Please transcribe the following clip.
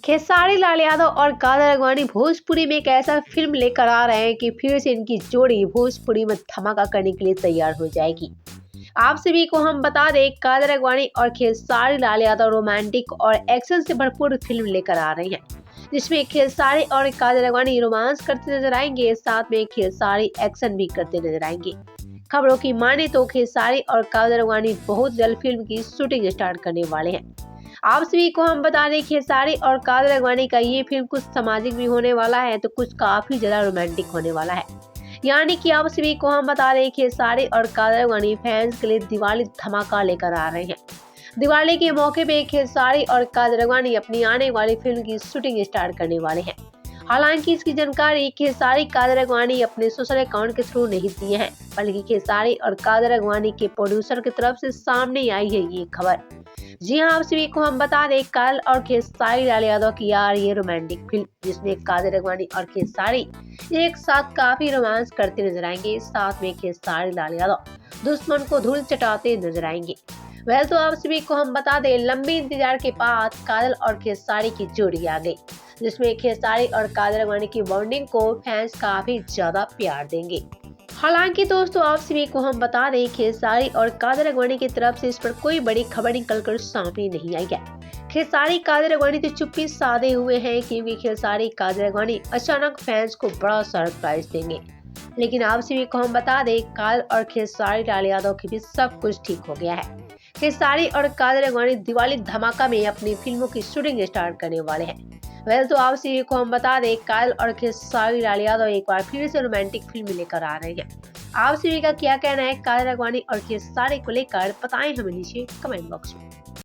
खेसारी लाल यादव और काजल राघवानी भोजपुरी में एक ऐसा फिल्म लेकर आ रहे हैं कि फिर से इनकी जोड़ी भोजपुरी में धमाका करने के लिए तैयार हो जाएगी। आप सभी को हम बता दें, काजल राघवानी और खेसारी लाल यादव रोमांटिक और एक्शन से भरपूर फिल्म लेकर आ रहे हैं, जिसमें खेसारी और काजल राघवानी रोमांस करते नजर आएंगे, साथ में खेसारी एक्शन भी करते नजर आएंगे। खबरों की माने तो खेसारी और काजल राघवानी बहुत जल्द फिल्म की शूटिंग स्टार्ट करने वाले हैं। आप सभी को हम बता दें, खेसारी और काजल राघवानी का ये फिल्म कुछ सामाजिक भी होने वाला है तो कुछ काफी ज्यादा रोमांटिक होने वाला है। यानी कि आप सभी को हम बता दें, खेसारी और काजल राघवानी फैंस के लिए दिवाली धमाका लेकर आ रहे हैं। दिवाली के मौके पे खेसारी और काजल राघवानी अपनी आने वाली फिल्म की शूटिंग स्टार्ट करने वाले हैं। हालांकि इसकी जानकारी खेसारी काजल राघवानी अपने सोशल अकाउंट के थ्रू नहीं दिए हैं, बल्कि खेसारी और काजल राघवानी के प्रोड्यूसर की तरफ से सामने आई है ये खबर। जी हाँ, आप सभी को हम बता दें, काजल और खेसारी लाल यादव की यार ये रोमांटिक फिल्म, जिसमें काजल राघवानी और खेसारी एक साथ काफी रोमांस करते नजर आएंगे, साथ में खेसारी लाल यादव दुश्मन को धूल चटाते नजर आएंगे। वह तो आप सभी को हम बता दें, लंबे इंतजार के बाद काजल और खेसारी की जोड़ी आ गई, जिसमें खेसारी और काजल राघवानी की बॉन्डिंग को फैंस काफी ज्यादा प्यार देंगे। हालांकि दोस्तों, आप सभी को हम बता दें, खेसारी और काजल राघवानी की तरफ से इस पर कोई बड़ी खबर निकलकर सामने नहीं आई है। खेसारी काजल राघवानी तो चुप्पी साधे हुए हैं, क्योंकि खेसारी काजल राघवानी अचानक फैंस को बड़ा सरप्राइज देंगे। लेकिन आप सभी को हम बता दें, काजल और खेसारी लाल यादव के बीच सब कुछ ठीक हो गया है। खेसारी और काजल राघवानी दिवाली धमाका में अपनी फिल्मों की शूटिंग स्टार्ट करने वाले हैं। वैसे तो आप सभी को हम बता दें, काजल और खेसारी लाल यादव एक बार फिर से रोमांटिक फिल्म लेकर आ रहे हैं। आप सभी का क्या कहना है काजल राघवानी और खेसारी को लेकर, बताएं हमें नीचे कमेंट बॉक्स में।